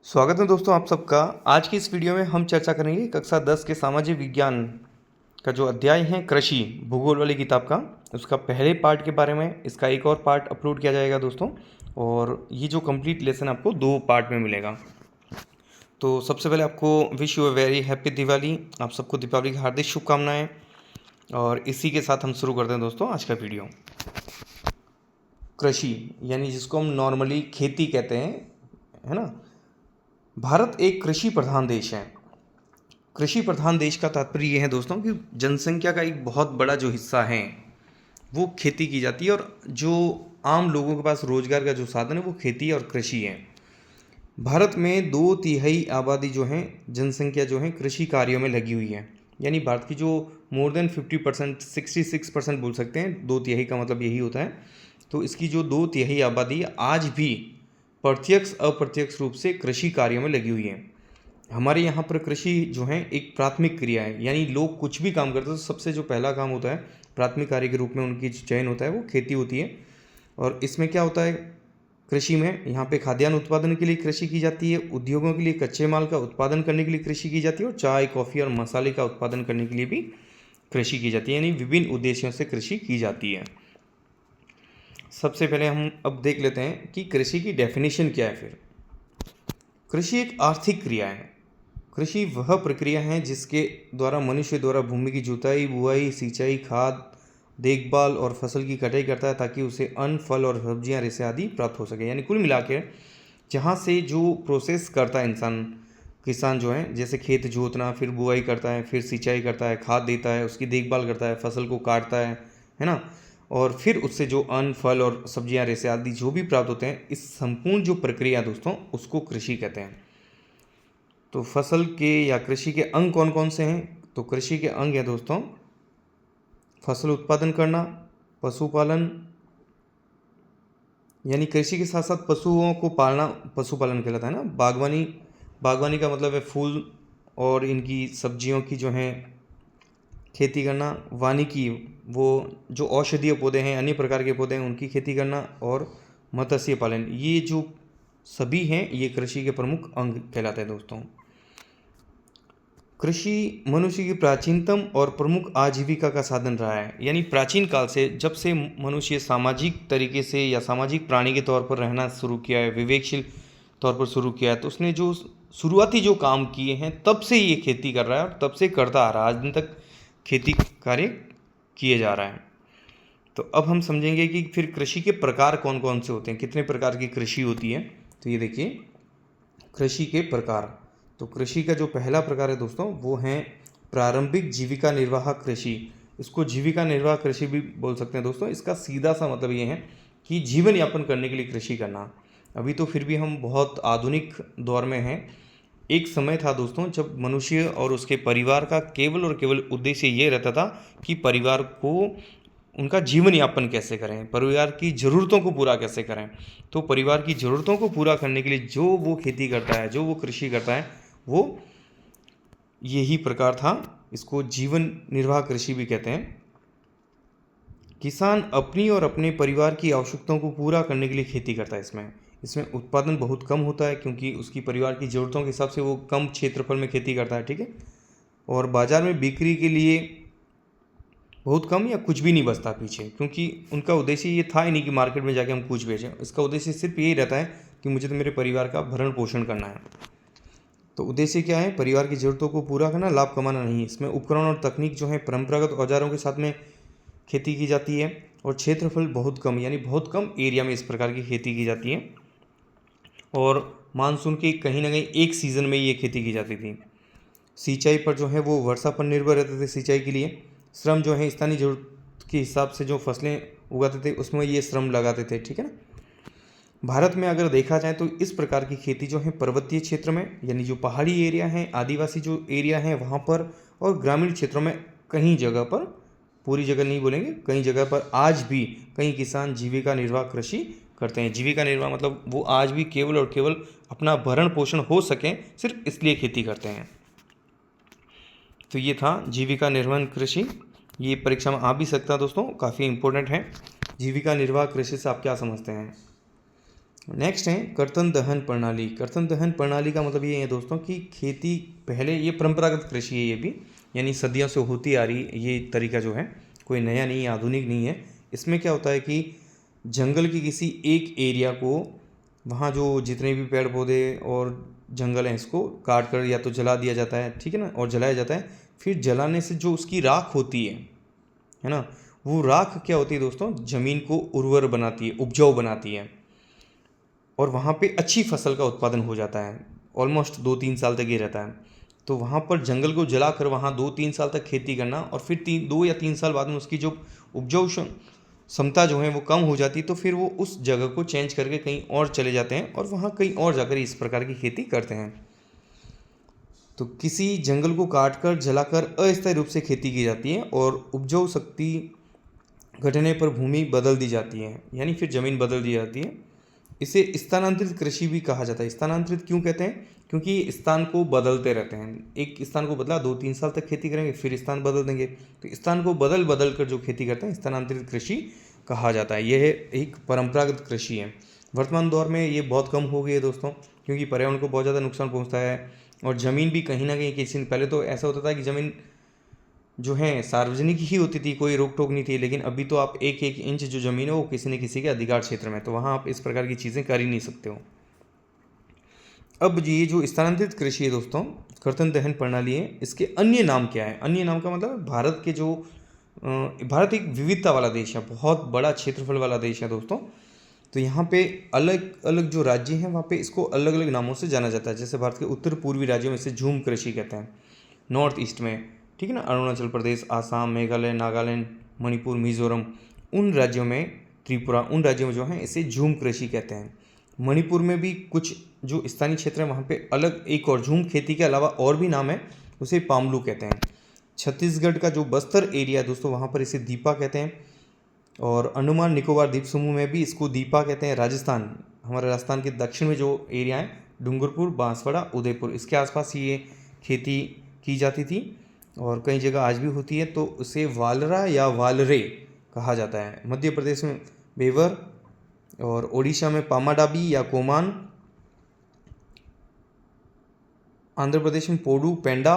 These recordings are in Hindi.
स्वागत है दोस्तों आप सबका। आज की इस वीडियो में हम चर्चा करेंगे कक्षा 10 के सामाजिक विज्ञान का जो अध्याय है कृषि भूगोल वाली किताब का, उसका पहले पार्ट के बारे में। इसका एक और पार्ट अपलोड किया जाएगा दोस्तों, और ये जो कंप्लीट लेसन आपको 2 पार्ट में मिलेगा। तो सबसे पहले आपको wish you a very happy Diwali. आप सबको दीपावली की हार्दिक शुभकामनाएं। और इसी के साथ हम शुरू करते हैं दोस्तों आज का वीडियो। कृषि यानी जिसको हम नॉर्मली खेती कहते हैं, है ना। भारत एक कृषि प्रधान देश है। कृषि प्रधान देश का तात्पर्य ये है दोस्तों कि जनसंख्या का एक बहुत बड़ा जो हिस्सा है वो खेती की जाती है, और जो आम लोगों के पास रोजगार का जो साधन है वो खेती और कृषि है। भारत में 2/3 आबादी जो है, जनसंख्या जो है कृषि कार्यों में लगी हुई है। यानी भारत की जो मोर देन 50%, 66% बोल सकते हैं, 2/3 का मतलब यही होता है। तो इसकी जो 2/3 आबादी आज भी प्रत्यक्ष अप्रत्यक्ष रूप से कृषि कार्यों में लगी हुई है। हमारे यहाँ पर कृषि जो है एक प्राथमिक क्रिया है, यानी लोग कुछ भी काम करते हैं तो सबसे जो पहला काम होता है प्राथमिक कार्य के रूप में उनकी जो चयन होता है वो खेती होती है। और इसमें क्या होता है, कृषि में यहाँ पे खाद्यान्न उत्पादन के लिए कृषि की जाती है, उद्योगों के लिए कच्चे माल का उत्पादन करने के लिए कृषि की जाती है, और चाय कॉफ़ी और मसाले का उत्पादन करने के लिए भी कृषि की जाती है। यानी विभिन्न उद्देश्यों से कृषि की जाती है। सबसे पहले हम अब देख लेते हैं कि कृषि की डेफिनेशन क्या है। फिर कृषि एक आर्थिक क्रिया है। कृषि वह प्रक्रिया है जिसके द्वारा मनुष्य द्वारा भूमि की जुताई, बुआई, सिंचाई, खाद, देखभाल और फसल की कटाई करता है ताकि उसे अन्न, फल और सब्जियां, रेशे आदि प्राप्त हो सके। यानी कुल मिला के जहाँ से जो प्रोसेस करता है इंसान, किसान जो है, जैसे खेत जोतना, फिर बुआई करता है, फिर सिंचाई करता है, खाद देता है, उसकी देखभाल करता है, फसल को काटता है ना। और फिर उससे जो अन्न, फल और सब्जियां, रेशे आदि जो भी प्राप्त होते हैं, इस संपूर्ण जो प्रक्रिया दोस्तों उसको कृषि कहते हैं। तो फसल के या कृषि के अंग कौन कौन से हैं? तो कृषि के अंग हैं दोस्तों फसल उत्पादन करना, पशुपालन, यानी कृषि के साथ साथ पशुओं को पालना पशुपालन कहलाता है ना। बागवानी, बागवानी का मतलब है फूल और इनकी सब्जियों की जो है खेती करना। वानिकी, वो जो औषधीय पौधे हैं, अन्य प्रकार के पौधे हैं, उनकी खेती करना। और मत्स्य पालन, ये जो सभी हैं ये कृषि के प्रमुख अंग कहलाते हैं दोस्तों। कृषि मनुष्य की प्राचीनतम और प्रमुख आजीविका का साधन रहा है। यानी प्राचीन काल से, जब से मनुष्य सामाजिक तरीके से या सामाजिक प्राणी के तौर पर रहना शुरू किया है, विवेकशील तौर पर शुरू किया है, तो उसने जो शुरुआती जो काम किए हैं तब से ये खेती कर रहा है और तब से करता आ रहा है। आज दिन तक खेती कार्य किए जा रहा है। तो अब हम समझेंगे कि फिर कृषि के प्रकार कौन कौन से होते हैं, कितने प्रकार की कृषि होती है। तो ये देखिए कृषि के प्रकार। तो कृषि का जो पहला प्रकार है दोस्तों वो है प्रारंभिक जीविका निर्वाह कृषि। इसको जीविका निर्वाह कृषि भी बोल सकते हैं दोस्तों। इसका सीधा सा मतलब ये है कि जीवन यापन करने के लिए कृषि करना। अभी तो फिर भी हम बहुत आधुनिक दौर में हैं। एक समय था दोस्तों जब मनुष्य और उसके परिवार का केवल और केवल उद्देश्य ये रहता था कि परिवार को उनका जीवन यापन कैसे करें, परिवार की ज़रूरतों को पूरा कैसे करें। तो परिवार की ज़रूरतों को पूरा करने के लिए जो वो खेती करता है, जो वो कृषि करता है, वो यही प्रकार था। इसको जीवन निर्वाह कृषि भी कहते हैं। किसान अपनी और अपने परिवार की आवश्यकताओं को पूरा करने के लिए खेती करता है। इसमें उत्पादन बहुत कम होता है क्योंकि उसकी परिवार की ज़रूरतों के हिसाब से वो कम क्षेत्रफल में खेती करता है, ठीक है। और बाज़ार में बिक्री के लिए बहुत कम या कुछ भी नहीं बचता पीछे, क्योंकि उनका उद्देश्य ये था ही नहीं कि मार्केट में जाके हम कुछ बेचें। इसका उद्देश्य सिर्फ यही रहता है कि मुझे तो मेरे परिवार का भरण पोषण करना है। तो उद्देश्य क्या है? परिवार की ज़रूरतों को पूरा करना, लाभ कमाना नहीं। इसमें उपकरण और तकनीक जो है परंपरागत औजारों के साथ में खेती की जाती है, और क्षेत्रफल बहुत कम, यानी बहुत कम एरिया में इस प्रकार की खेती की जाती है। और मानसून के कहीं ना कहीं एक सीज़न में ये खेती की जाती थी। सिंचाई पर जो है वो वर्षा पर निर्भर रहते थे सिंचाई के लिए। श्रम जो है स्थानीय जरूरत के हिसाब से जो फसलें उगाते थे उसमें ये श्रम लगाते थे, ठीक है ना। भारत में अगर देखा जाए तो इस प्रकार की खेती जो है पर्वतीय क्षेत्र में, यानी जो पहाड़ी एरिया है, आदिवासी जो एरिया है वहाँ पर, और ग्रामीण क्षेत्रों में कहीं जगह पर, पूरी जगह नहीं बोलेंगे, कई जगह पर आज भी कई किसान जीविका निर्वाह कृषि करते हैं। जीविका निर्वाह मतलब वो आज भी केवल और केवल अपना भरण पोषण हो सके सिर्फ इसलिए खेती करते हैं। तो ये था जीविका निर्वाह कृषि। ये परीक्षा में आ भी सकता है दोस्तों, काफ़ी इंपॉर्टेंट है। जीविका निर्वाह कृषि से आप क्या समझते हैं? नेक्स्ट है कर्तन दहन प्रणाली। कर्तन दहन प्रणाली का मतलब ये है दोस्तों कि खेती पहले, ये परंपरागत कृषि है ये भी, यानी सदियों से होती आ रही ये तरीका जो है, कोई नया नहीं है, आधुनिक नहीं है। इसमें क्या होता है कि जंगल की किसी एक एरिया को, वहाँ जो जितने भी पेड़ पौधे और जंगल हैं इसको काट कर या तो जला दिया जाता है, ठीक है ना, और जलाया जाता है। फिर जलाने से जो उसकी राख होती है ना, वो राख क्या होती है दोस्तों, ज़मीन को उर्वर बनाती है, उपजाऊ बनाती है, और वहाँ पे अच्छी फसल का उत्पादन हो जाता है। ऑलमोस्ट 2-3 साल तक ये रहता है। तो वहाँ पर जंगल को जलाकर वहाँ 2-3 साल तक खेती करना, और फिर 2 या 3 साल बाद में उसकी जो उपजाऊ क्षमता जो है वो कम हो जाती है, तो फिर वो उस जगह को चेंज करके कहीं और चले जाते हैं और वहाँ कहीं और जाकर इस प्रकार की खेती करते हैं। तो किसी जंगल को काट कर जलाकर अस्थायी रूप से खेती की जाती है और उपजाऊ शक्ति घटने पर भूमि बदल दी जाती है, यानी फिर ज़मीन बदल दी जाती है। इसे स्थानांतरित कृषि भी कहा जाता है। स्थानांतरित क्यों कहते हैं, क्योंकि स्थान को बदलते रहते हैं। एक स्थान को बदला, 2-3 साल तक खेती करेंगे, फिर स्थान बदल देंगे, तो स्थान को बदल बदल कर जो खेती करते हैं स्थानांतरित कृषि कहा जाता है। यह एक परंपरागत कृषि है। वर्तमान दौर में ये बहुत कम हो गई है दोस्तों, क्योंकि पर्यावरण को बहुत ज़्यादा नुकसान पहुँचता है, और ज़मीन भी कहीं ना कहीं किसी, पहले तो ऐसा होता था कि ज़मीन जो है सार्वजनिक ही होती थी, कोई रोक टोक नहीं थी, लेकिन अभी तो आप एक एक इंच जो ज़मीन है वो किसी न किसी के अधिकार क्षेत्र में, तो वहाँ आप इस प्रकार की चीज़ें कर ही नहीं सकते हो। अब ये जो स्थानांतरित कृषि है दोस्तों, कर्तन दहन प्रणाली है, इसके अन्य नाम क्या है? अन्य नाम का मतलब भारत के जो भारत एक विविधता वाला देश है, बहुत बड़ा क्षेत्रफल वाला देश है दोस्तों। तो यहाँ पे अलग अलग जो राज्य हैं वहाँ पे इसको अलग अलग नामों से जाना जाता है। जैसे भारत के उत्तर पूर्वी राज्यों में इसे झूम कृषि कहते हैं, नॉर्थ ईस्ट में, ठीक है ना, अरुणाचल प्रदेश, आसाम, मेघालय, नागालैंड, मणिपुर, मिजोरम, उन राज्यों में, त्रिपुरा, उन राज्यों में जो है इसे झूम कृषि कहते हैं। मणिपुर में भी कुछ जो स्थानीय क्षेत्र है वहाँ पे अलग एक और झूम खेती के अलावा और भी नाम है, उसे पामलू कहते हैं। छत्तीसगढ़ का जो बस्तर एरिया है दोस्तों, वहाँ पर इसे दीपा कहते हैं, और अंडमान निकोबार द्वीप समूह में भी इसको दीपा कहते हैं। राजस्थान, हमारे राजस्थान के दक्षिण में जो एरिया है, डूंगरपुर, बांसवाड़ा, उदयपुर, इसके आसपास ये खेती की जाती थी और कई जगह आज भी होती है, तो उसे वालरा या वालरे कहा जाता है। मध्य प्रदेश में बेवर, और ओडिशा में पामाडाबी या कोमान, आंध्र प्रदेश में पोडू, पेंडा,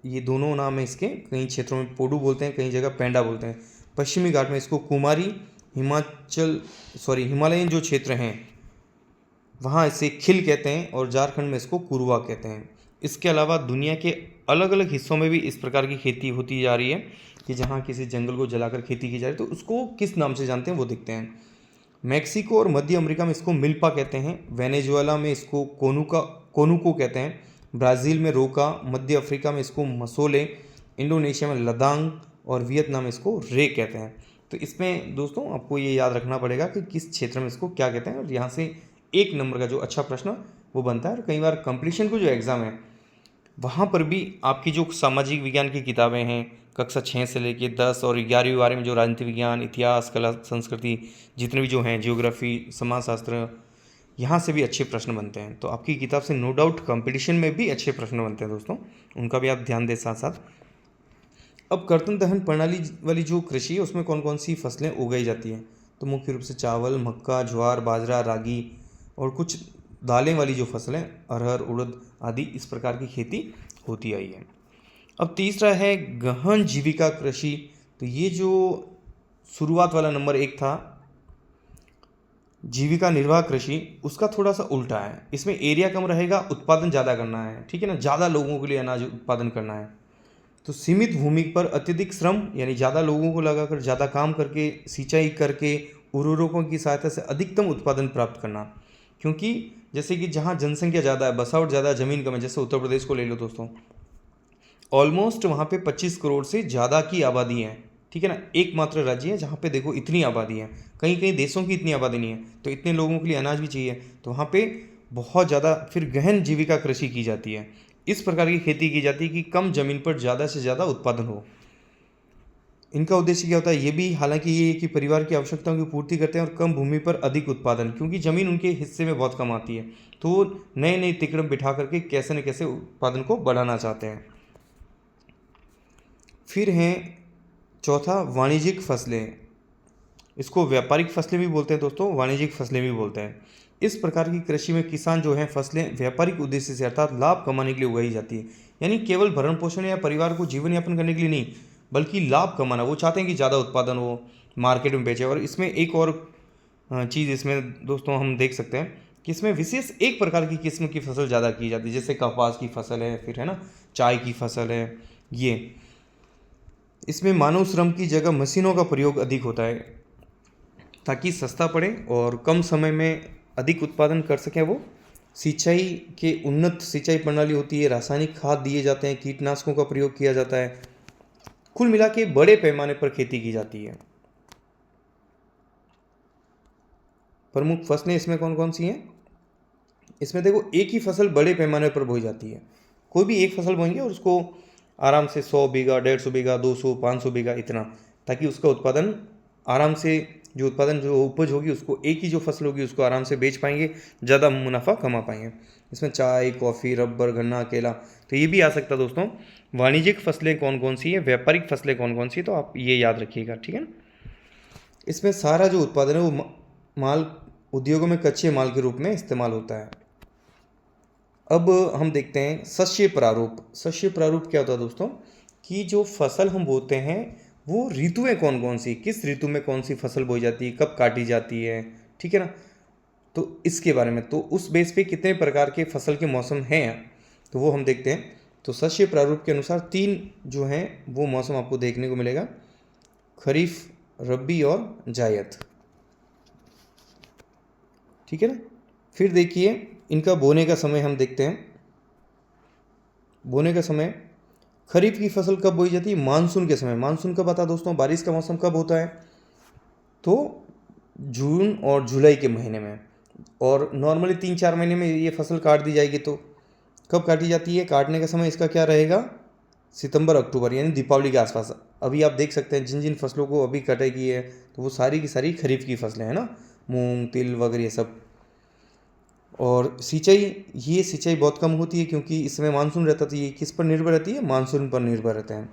ये दोनों नाम है इसके। कई क्षेत्रों में पोडू बोलते हैं, कई जगह पेंडा बोलते हैं। पश्चिमी घाट में इसको कुमारी, हिमालयन जो क्षेत्र हैं वहाँ इसे खिल कहते हैं, और झारखंड में इसको कुरुआ कहते हैं। इसके अलावा दुनिया के अलग अलग हिस्सों में भी इस प्रकार की खेती होती जा रही है, कि जहाँ किसी जंगल को जलाकर खेती की जा रही है, तो उसको किस नाम से जानते हैं वो देखते हैं। मैक्सिको और मध्य अमेरिका में इसको मिल्पा कहते हैं। वेनेजुएला में इसको कोनुको कहते हैं। ब्राज़ील में रोका, मध्य अफ्रीका में इसको मसोले, इंडोनेशिया में लदांग, और वियतनाम में इसको रे कहते हैं। तो इसमें दोस्तों आपको ये याद रखना पड़ेगा कि किस क्षेत्र में इसको क्या कहते हैं, और यहाँ से 1 नंबर का जो अच्छा प्रश्न वो बनता है। और कई बार कंपटीशन को जो एग्ज़ाम है वहाँ पर भी आपकी जो सामाजिक विज्ञान की किताबें हैं, कक्षा 6 से लेके 10 और 11वीं बारे में जो राजनीति विज्ञान, इतिहास, कला, संस्कृति, जितने भी जो हैं, जियोग्राफी, समाजशास्त्र, यहाँ से भी अच्छे प्रश्न बनते हैं। तो आपकी किताब से नो डाउट कंपटीशन में भी अच्छे प्रश्न बनते हैं दोस्तों, उनका भी आप ध्यान दें साथ साथ। अब कर्तन दहन प्रणाली वाली जो कृषि है उसमें कौन कौन सी फसलें उगाई जाती हैं? तो मुख्य रूप से चावल, मक्का, ज्वार, बाजरा, रागी, और कुछ दालें वाली जो फसलें, अरहर, उड़द आदि, इस प्रकार की खेती होती आई है। अब तीसरा है गहन जीविका कृषि। तो ये जो शुरुआत वाला नंबर 1 था, जीविका निर्वाह कृषि, उसका थोड़ा सा उल्टा है। इसमें एरिया कम रहेगा, उत्पादन ज़्यादा करना है, ठीक है ना, ज़्यादा लोगों के लिए अनाज उत्पादन करना है। तो सीमित भूमि पर अत्यधिक श्रम, यानी ज़्यादा लोगों को लगाकर, ज़्यादा काम करके, सिंचाई करके, उर्वरकों की सहायता से अधिकतम उत्पादन प्राप्त करना। क्योंकि जैसे कि जहाँ जनसंख्या ज़्यादा है, बसावट ज़्यादा, ज़मीन कम है, जैसे उत्तर प्रदेश को ले लो दोस्तों, ऑलमोस्ट वहाँ पे 25 करोड़ से ज़्यादा की आबादी है, ठीक है ना। एकमात्र राज्य है जहाँ पे देखो इतनी आबादी है, कहीं कहीं देशों की इतनी आबादी नहीं है, तो इतने लोगों के लिए अनाज भी चाहिए, तो वहाँ पे बहुत ज़्यादा फिर गहन जीविका कृषि की जाती है। इस प्रकार की खेती की जाती है कि कम ज़मीन पर ज़्यादा से ज़्यादा उत्पादन हो। इनका उद्देश्य क्या होता है? ये भी हालांकि ये कि परिवार की आवश्यकताओं की पूर्ति करते हैं और कम भूमि पर अधिक उत्पादन, क्योंकि ज़मीन उनके हिस्से में बहुत कम आती है, तो नए नए तिकड़म बिठा करके कैसे न कैसे उत्पादन को बढ़ाना चाहते हैं। फिर हैं चौथा, वाणिज्यिक फसलें। इसको व्यापारिक फसलें भी बोलते हैं दोस्तों, वाणिज्यिक फसलें भी बोलते हैं। इस प्रकार की कृषि में किसान जो है फसलें व्यापारिक उद्देश्य से अर्थात लाभ कमाने के लिए उगाई जाती है। यानी केवल भरण पोषण या परिवार को जीवन यापन करने के लिए नहीं, बल्कि लाभ कमाना। वो चाहते हैं कि ज़्यादा उत्पादन हो, मार्केट में बेचे। और इसमें एक और चीज़ इसमें दोस्तों हम देख सकते हैं कि इसमें विशेष एक प्रकार की किस्म की फसल ज़्यादा की जाती है, जैसे कपास की फसल है, फिर है ना चाय की फसल है। ये इसमें मानव श्रम की जगह मशीनों का प्रयोग अधिक होता है, ताकि सस्ता पड़े और कम समय में अधिक उत्पादन कर सकें वो। सिंचाई के उन्नत सिंचाई प्रणाली होती है, रासायनिक खाद दिए जाते हैं, कीटनाशकों का प्रयोग किया जाता है। कुल मिला के बड़े पैमाने पर खेती की जाती है। प्रमुख फसलें इसमें कौन कौन सी हैं? इसमें देखो, एक ही फसल बड़े पैमाने पर बोई जाती है। कोई भी एक फसल बोएंगे और उसको आराम से 100 बीघा, 150 बीघा, 200, 500 बीघा इतना, ताकि उसका उत्पादन आराम से, जो उपज होगी उसको, एक ही जो फसल होगी उसको आराम से बेच पाएंगे, ज़्यादा मुनाफा कमा पाएंगे। इसमें चाय, कॉफ़ी, रबर, गन्ना, केला, तो ये भी आ सकता है दोस्तों। वाणिज्यिक फसलें कौन कौन सी है, व्यापारिक फसलें कौन कौन सी, तो आप ये याद रखिएगा, ठीक है ना। इसमें सारा जो उत्पादन है वो माल उद्योगों में कच्चे माल के रूप में इस्तेमाल होता है। अब हम देखते हैं शस्य प्रारूप। शस्य प्रारूप क्या होता है दोस्तों, कि जो फसल हम बोते हैं वो ऋतुएं कौन कौन सी, किस ऋतु में कौन सी फसल बोई जाती है, कब काटी जाती है, ठीक है ना। तो इसके बारे में, तो उस बेस पे कितने प्रकार के फसल के मौसम हैं, तो वो हम देखते हैं। तो शस्य प्रारूप के अनुसार 3 जो हैं वो मौसम आपको देखने को मिलेगा, खरीफ, रबी और जायद, ठीक है ना। फिर देखिए, इनका बोने का समय हम देखते हैं। बोने का समय, खरीफ की फसल कब बोई जाती है? मानसून के समय। मानसून कब आता है दोस्तों? बारिश का मौसम कब होता है? तो जून और जुलाई के महीने में। और नॉर्मली 3-4 महीने में ये फसल काट दी जाएगी। तो कब काटी जाती है? काटने का समय इसका क्या रहेगा? सितंबर अक्टूबर, यानी दीपावली के आसपास। अभी आप देख सकते हैं जिन जिन फसलों को अभी कटाई की है, तो वो सारी की सारी खरीफ की फसलें हैं ना, मूंग, तिल वगैरह ये सब। और सिंचाई, ये सिंचाई बहुत कम होती है क्योंकि इसमें मानसून रहता है। तो ये किस पर निर्भर रहती है? मानसून पर निर्भर रहते हैं।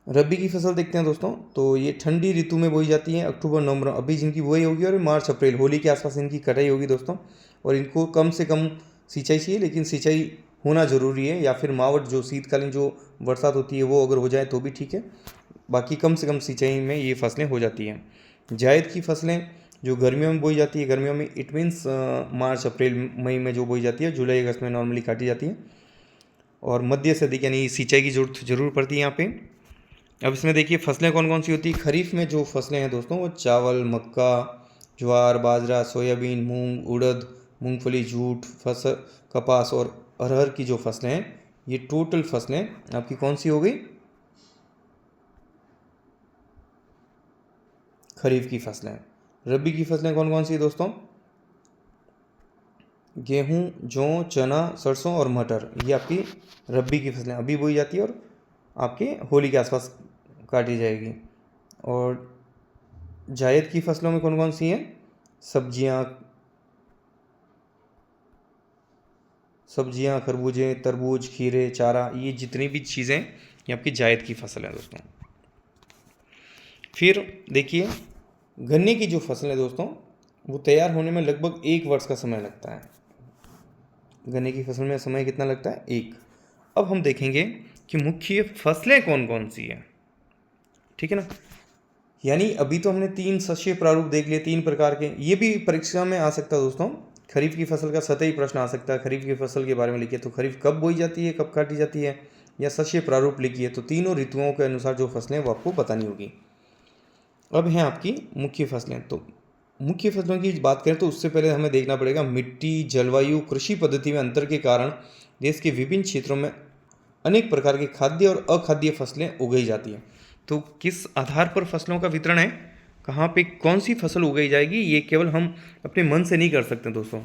रबी की फसल देखते हैं दोस्तों, तो ये ठंडी ऋतु में बोई जाती है, अक्टूबर नवंबर। अभी जिनकी बुआई होगी और मार्च अप्रैल, होली के आसपास इनकी कटाई होगी दोस्तों। और इनको कम से कम सिंचाई चाहिए, लेकिन सिंचाई होना ज़रूरी है, या फिर मावट, जो शीतकालीन जो बरसात होती है वो अगर हो जाए तो भी ठीक है। बाकी कम से कम सिंचाई में ये फसलें हो जाती हैं। जायद की फसलें जो गर्मियों में बोई जाती है, गर्मियों में इट मीन्स मार्च अप्रैल मई में जो बोई जाती है, जुलाई अगस्त में नॉर्मली काटी जाती है। और मध्य से अधिक, यानी सिंचाई की जरूर पड़ती है यहाँ पे। अब इसमें देखिए फसलें कौन कौन सी होती है। खरीफ में जो फसलें हैं दोस्तों, वो चावल, मक्का, ज्वार, बाजरा, सोयाबीन, मूंग, उड़द, मूंगफली, जूट, फसल, कपास और अरहर की जो फसलें हैं, ये टोटल फसलें आपकी कौन सी हो गई? खरीफ की फसलें। रबी की फसलें कौन कौन सी है दोस्तों? गेहूं, जौ, चना, सरसों और मटर, ये आपकी रबी की फसलें अभी बोई जाती है और आपके होली के आसपास काटी जाएगी। और जायद की फसलों में कौन कौन सी हैं? सब्जियां, खरबूजे, तरबूज, खीरे, चारा, ये जितनी भी चीज़ें ये आपकी जायद की फसल है दोस्तों। फिर देखिए, गन्ने की जो फसल है दोस्तों, वो तैयार होने में लगभग 1 वर्ष का समय लगता है। गन्ने की फसल में समय कितना लगता है? 1। अब हम देखेंगे कि मुख्य फसलें कौन कौन सी हैं, ठीक है ना। यानी अभी तो हमने 3 शस्य प्रारूप देख लिए, 3 प्रकार के। ये भी परीक्षा में आ सकता है दोस्तों। खरीफ की फसल का सतही प्रश्न आ सकता है, खरीफ की फसल के बारे में लिखिए तो खरीफ कब बोई जाती है, कब काटी जाती है, या शस्य प्रारूप लिखिए तो तीनों ऋतुओं के अनुसार जो फसलें वो आपको बतानी होगी। अब हैं आपकी मुख्य फसलें। तो मुख्य फसलों की बात करें तो उससे पहले हमें देखना पड़ेगा मिट्टी, जलवायु, कृषि पद्धति में अंतर के कारण देश के विभिन्न क्षेत्रों में अनेक प्रकार की खाद्य और अखाद्य फसलें उगाई जाती हैं। तो किस आधार पर फसलों का वितरण है, कहाँ पे कौन सी फसल उगाई जाएगी, ये केवल हम अपने मन से नहीं कर सकते दोस्तों,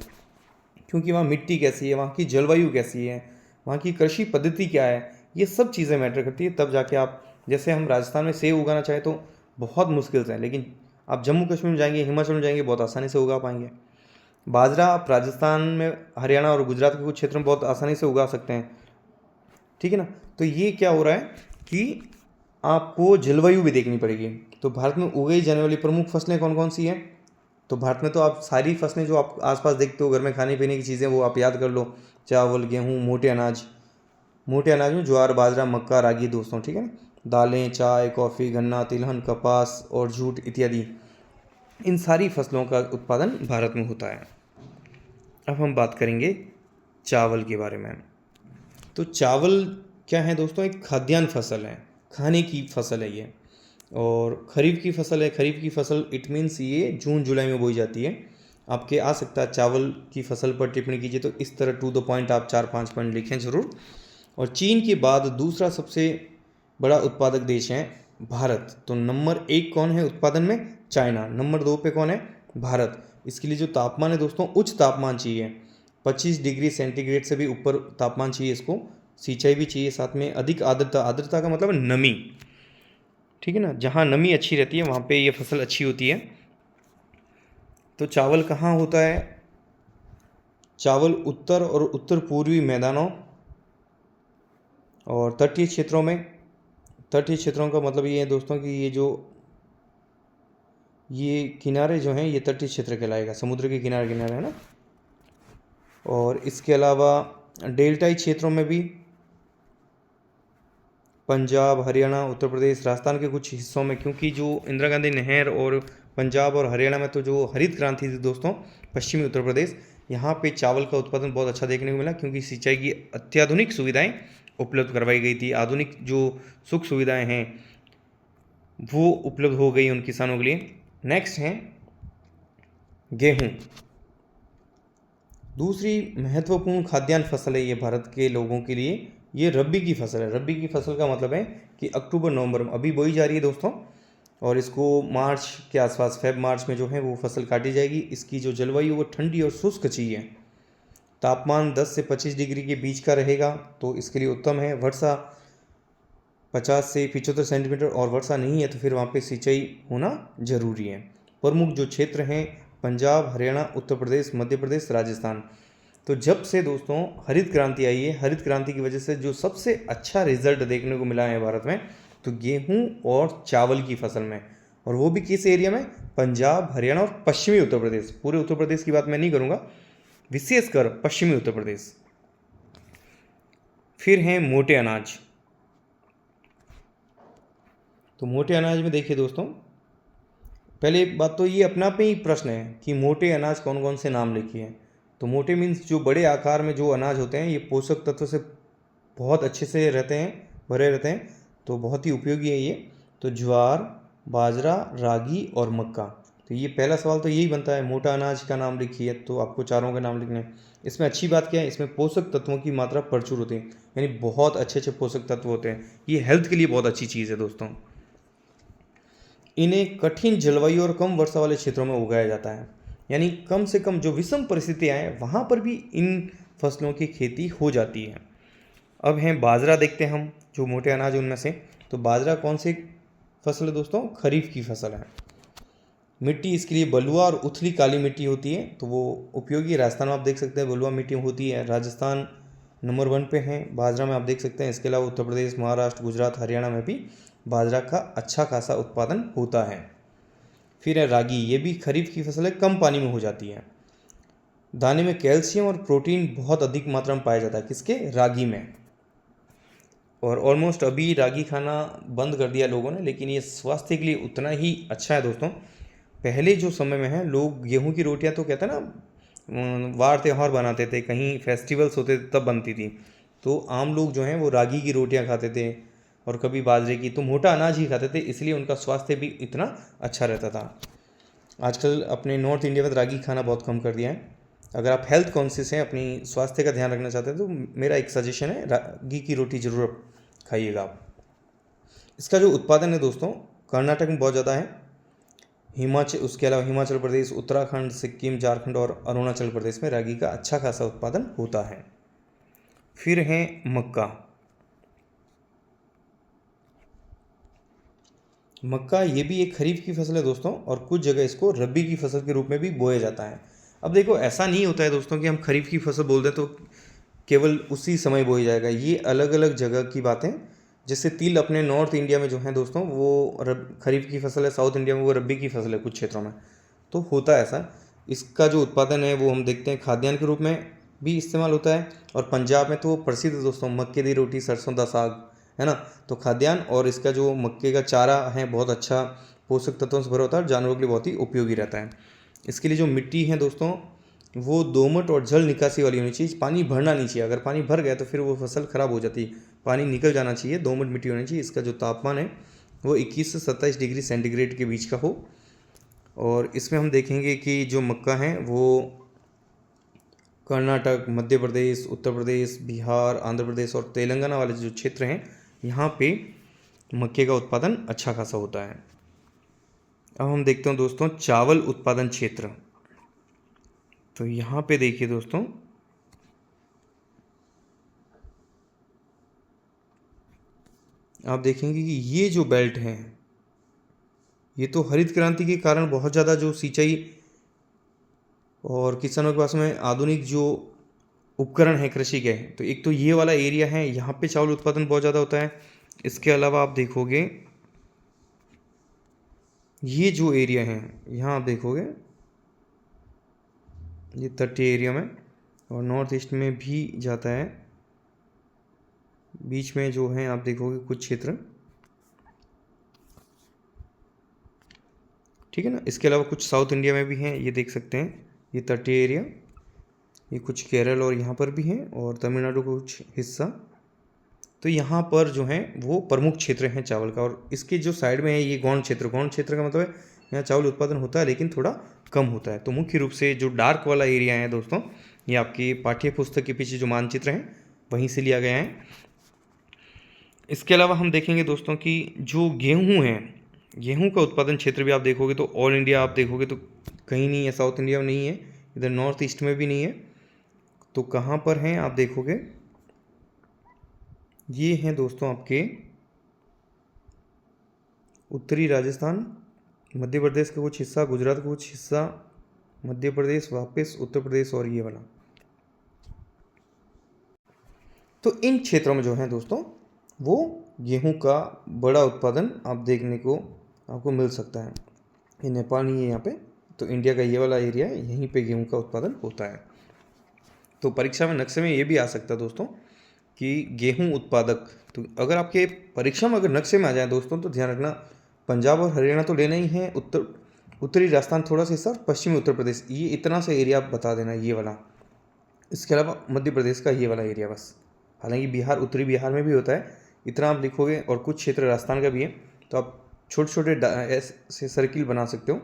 क्योंकि वहाँ मिट्टी कैसी है, वहाँ की जलवायु कैसी है, वहाँ की कृषि पद्धति क्या है, ये सब चीज़ें मैटर करती है। तब जाके आप, जैसे हम राजस्थान में सेब उगाना चाहें तो बहुत मुश्किल से है, लेकिन आप जम्मू कश्मीर में जाएंगे, हिमाचल में जाएंगे, बहुत आसानी से उगा पाएंगे। बाजरा आप राजस्थान में, हरियाणा और गुजरात के कुछ क्षेत्रों में बहुत आसानी से उगा सकते हैं, ठीक है ना। तो ये क्या हो रहा है कि आपको जलवायु भी देखनी पड़ेगी। तो भारत में उगाई जाने वाली प्रमुख फसलें कौन कौन सी हैं? तो भारत में तो आप सारी फसलें जो आप आसपास देखते हो घर में खाने पीने की चीज़ें वो आप याद कर लो, चावल गेहूँ मोटे अनाज। मोटे अनाज में ज्वार बाजरा मक्का रागी दोस्तों, ठीक है ना। दालें चाय कॉफ़ी गन्ना तिलहन कपास और जूट इत्यादि, इन सारी फसलों का उत्पादन भारत में होता है। अब हम बात करेंगे चावल के बारे में। तो चावल क्या है दोस्तों, एक खाद्यान्न फसल है, खाने की फसल है ये, और खरीफ की फसल है। खरीफ की फसल इट मीन्स ये जून जुलाई में बोई जाती है। आपके आ सकता है चावल की फसल पर टिप्पणी कीजिए तो इस तरह टू द पॉइंट आप 4-5 पॉइंट लिखें ज़रूर। और चीन के बाद दूसरा सबसे बड़ा उत्पादक देश है भारत। तो नंबर 1 कौन है उत्पादन में? चाइना। नंबर 2 पे कौन है? भारत। इसके लिए जो तापमान है दोस्तों, उच्च तापमान चाहिए, 25 डिग्री सेंटीग्रेड से भी ऊपर तापमान चाहिए इसको। सिंचाई भी चाहिए, साथ में अधिक आर्द्रता। आर्द्रता का मतलब नमी, ठीक है ना। जहाँ नमी अच्छी रहती है वहाँ पे ये फसल अच्छी होती है। तो चावल कहाँ होता है? चावल उत्तर और उत्तर पूर्वी मैदानों और तटीय क्षेत्रों में। तटीय क्षेत्रों का मतलब ये है दोस्तों कि ये किनारे जो हैं ये तटीय क्षेत्र कहलाएगा, समुद्र के किनारे किनारे, है ना। और इसके अलावा डेल्टाई क्षेत्रों में भी, पंजाब हरियाणा उत्तर प्रदेश राजस्थान के कुछ हिस्सों में, क्योंकि जो इंदिरा गांधी नहर और पंजाब और हरियाणा में तो जो हरित क्रांति थी दोस्तों, पश्चिमी उत्तर प्रदेश, यहाँ पे चावल का उत्पादन बहुत अच्छा देखने को मिला, क्योंकि सिंचाई की अत्याधुनिक सुविधाएं उपलब्ध करवाई गई थी। आधुनिक जो सुख सुविधाएं हैं वो उपलब्ध हो गई उन किसानों के लिए। नेक्स्ट है गेहूँ। दूसरी महत्वपूर्ण खाद्यान्न फसल है ये भारत के लोगों के लिए। ये रबी की फसल है। रबी की फसल का मतलब है कि अक्टूबर नवंबर में अभी बोई जा रही है दोस्तों, और इसको मार्च के आसपास, फेब मार्च में जो है वो फसल काटी जाएगी। इसकी जो जलवायु वो ठंडी और शुष्क चाहिए। तापमान 10 से 25 डिग्री के बीच का रहेगा तो इसके लिए उत्तम है। वर्षा 50 से 75 सेंटीमीटर, और वर्षा नहीं है तो फिर वहाँ पे सिंचाई होना जरूरी है। प्रमुख जो क्षेत्र हैं पंजाब हरियाणा उत्तर प्रदेश मध्य प्रदेश राजस्थान। तो जब से दोस्तों हरित क्रांति आई है, हरित क्रांति की वजह से जो सबसे अच्छा रिजल्ट देखने को मिला है भारत में, तो गेहूं और चावल की फसल में, और वो भी किस एरिया में? पंजाब हरियाणा और पश्चिमी उत्तर प्रदेश। पूरे उत्तर प्रदेश की बात मैं नहीं करूँगा, विशेषकर पश्चिमी उत्तर प्रदेश। फिर हैं मोटे अनाज। तो मोटे अनाज में देखिए दोस्तों, पहले बात तो ये अपना पे ही प्रश्न है कि मोटे अनाज कौन कौन से नाम लिखिए। तो मोटे मीन्स जो बड़े आकार में जो अनाज होते हैं, ये पोषक तत्व से बहुत अच्छे से रहते हैं, भरे रहते हैं, तो बहुत ही उपयोगी है ये। तो ज्वार बाजरा रागी और मक्का। तो ये पहला सवाल तो यही बनता है, मोटा अनाज का नाम लिखिए, तो आपको चारों का नाम लिखना है। इसमें अच्छी बात क्या है, इसमें पोषक तत्वों की मात्रा प्रचुर होती है, यानी बहुत अच्छे अच्छे पोषक तत्व होते हैं। ये हेल्थ के लिए बहुत अच्छी चीज़ है दोस्तों। इन्हें कठिन जलवायु और कम वर्षा वाले क्षेत्रों में उगाया जाता है, यानी कम से कम जो विषम परिस्थितियाँ हैं वहाँ पर भी इन फसलों की खेती हो जाती है। अब हैं बाजरा, देखते हैं हम जो मोटे अनाज उनमें से। तो बाजरा कौन सी फसल है दोस्तों? खरीफ की फसल है। मिट्टी इसके लिए बलुआ और उथली काली मिट्टी होती है, तो वो उपयोगी। राजस्थान में आप देख सकते हैं बलुआ मिट्टी होती है। राजस्थान नंबर 1 पे है बाजरा में, आप देख सकते हैं। इसके अलावा उत्तर प्रदेश महाराष्ट्र गुजरात हरियाणा में भी बाजरा का अच्छा खासा उत्पादन होता है। फिर है रागी। ये भी खरीफ की फसल है, कम पानी में हो जाती है। दाने में कैल्शियम और प्रोटीन बहुत अधिक मात्रा में पाया जाता है। किसके? रागी में। और ऑलमोस्ट अभी रागी खाना बंद कर दिया लोगों ने, लेकिन ये स्वास्थ्य के लिए उतना ही अच्छा है दोस्तों। पहले जो समय में है लोग गेहूं की रोटियां तो कहते हैं ना, वार त्यौहार बनाते थे, कहीं फेस्टिवल्स होते थे तब बनती थी। तो आम लोग जो हैं वो रागी की रोटियां खाते थे और कभी बाजरे की, तो मोटा अनाज ही खाते थे, इसलिए उनका स्वास्थ्य भी इतना अच्छा रहता था। आजकल अपने नॉर्थ इंडिया में रागी खाना बहुत कम कर दिया है। अगर आप हेल्थ कॉन्शियस हैं, अपनी स्वास्थ्य का ध्यान रखना चाहते हैं, तो मेरा एक सजेशन है, रागी की रोटी ज़रूर खाइएगा आप। इसका जो उत्पादन है दोस्तों कर्नाटक में बहुत ज़्यादा है, हिमाचल, उसके अलावा हिमाचल प्रदेश उत्तराखंड सिक्किम झारखंड और अरुणाचल प्रदेश में रागी का अच्छा खासा उत्पादन होता है। फिर है मक्का। मक्का ये भी एक खरीफ की फसल है दोस्तों, और कुछ जगह इसको रबी की फसल के रूप में भी बोया जाता है। अब देखो ऐसा नहीं होता है दोस्तों कि हम खरीफ की फसल बोल दें तो केवल उसी समय बोया जाएगा। ये अलग अलग जगह की बातें, जैसे तिल अपने नॉर्थ इंडिया में जो है दोस्तों वो खरीफ की फसल है, साउथ इंडिया में वो रबी की फसल है कुछ क्षेत्रों में। तो होता है ऐसा। इसका जो उत्पादन है वो हम देखते हैं खाद्यान्न के रूप में भी इस्तेमाल होता है, और पंजाब में तो प्रसिद्ध है दोस्तों, मक्के दी रोटी सरसों दा साग, है ना। तो खाद्यान्न और इसका जो मक्के का चारा है बहुत अच्छा पोषक तत्वों से भरा होता है और जानवरों के लिए बहुत ही उपयोगी रहता है। इसके लिए जो मिट्टी है दोस्तों वो दोमट और जल निकासी वाली होनी चाहिए, पानी भरना नहीं चाहिए। अगर पानी भर गया तो फिर वो फसल ख़राब हो जाती है, पानी निकल जाना चाहिए, दोमट मिट्टी होनी चाहिए। इसका जो तापमान है वो 21 से 27 डिग्री सेंटीग्रेड के बीच का हो। और इसमें हम देखेंगे कि जो मक्का है वो कर्नाटक, मध्य प्रदेश, उत्तर प्रदेश, बिहार, आंध्र प्रदेश और तेलंगाना वाले जो क्षेत्र हैं यहाँ पे मक्के का उत्पादन अच्छा खासा होता है। अब हम देखते हैं दोस्तों चावल उत्पादन क्षेत्र। तो यहाँ पे देखिए दोस्तों, आप देखेंगे कि ये जो बेल्ट है ये तो हरित क्रांति के कारण बहुत ज़्यादा जो सिंचाई और किसानों के पास में आधुनिक जो उपकरण है कृषि के, तो एक तो ये वाला एरिया है, यहाँ पे चावल उत्पादन बहुत ज़्यादा होता है। इसके अलावा आप देखोगे ये जो एरिया है यहाँ आप देखोगे ये तटीय एरिया में और नॉर्थ ईस्ट में भी जाता है। बीच में जो है आप देखोगे कुछ क्षेत्र, ठीक है ना। इसके अलावा कुछ साउथ इंडिया में भी हैं, ये देख सकते हैं ये तटीय एरिया, ये कुछ केरल और यहाँ पर भी हैं और तमिलनाडु का कुछ हिस्सा। तो यहाँ पर जो है वो प्रमुख क्षेत्र हैं चावल का। और इसके जो साइड में है ये गौण क्षेत्र, गौण क्षेत्र का मतलब है यहाँ चावल उत्पादन होता है लेकिन थोड़ा कम होता है। तो मुख्य रूप से जो डार्क वाला एरिया है दोस्तों, ये आपकी पाठ्य पुस्तक के पीछे जो मानचित्र हैं वहीं से लिया गया है। इसके अलावा हम देखेंगे दोस्तों कि जो गेहूँ है, गेहूँ का उत्पादन क्षेत्र भी आप देखोगे तो ऑल इंडिया आप देखोगे तो कहीं नहीं है, साउथ इंडिया में नहीं है, इधर नॉर्थ ईस्ट में भी नहीं है। तो कहाँ पर हैं आप देखोगे, ये हैं दोस्तों आपके उत्तरी राजस्थान, मध्य प्रदेश का कुछ हिस्सा, गुजरात का कुछ हिस्सा, मध्य प्रदेश, वापस उत्तर प्रदेश और ये वाला। तो इन क्षेत्रों में जो है दोस्तों वो गेहूं का बड़ा उत्पादन आप देखने को आपको मिल सकता है। ये नेपाल नहीं है यहाँ पे, तो इंडिया का ये वाला एरिया है, यहीं पे गेहूं का उत्पादन होता है। तो परीक्षा में नक्शे में ये भी आ सकता है दोस्तों कि गेहूं उत्पादक। तो अगर आपके परीक्षा में अगर नक्शे में आ जाए दोस्तों तो ध्यान रखना पंजाब और हरियाणा तो लेना ही है, उत्तरी राजस्थान थोड़ा सा हिस्सा, पश्चिमी उत्तर प्रदेश, ये इतना सा एरिया आप बता देना ये वाला। इसके अलावा मध्य प्रदेश का ये वाला एरिया बस। हालांकि बिहार, उत्तरी बिहार में भी होता है, इतना आप लिखोगे, और कुछ क्षेत्र राजस्थान का भी है, तो आप छोटे छोटे ऐसे सर्किल बना सकते हो।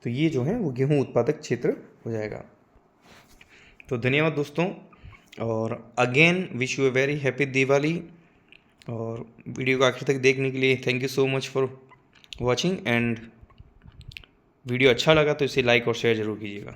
तो ये जो है वो गेहूं उत्पादक क्षेत्र हो जाएगा। तो धन्यवाद दोस्तों, और again wish U a very happy Diwali. और वीडियो को आखिर तक देखने के लिए thank you so much for watching. And video अच्छा लगा तो इसे लाइक और शेयर ज़रूर कीजिएगा।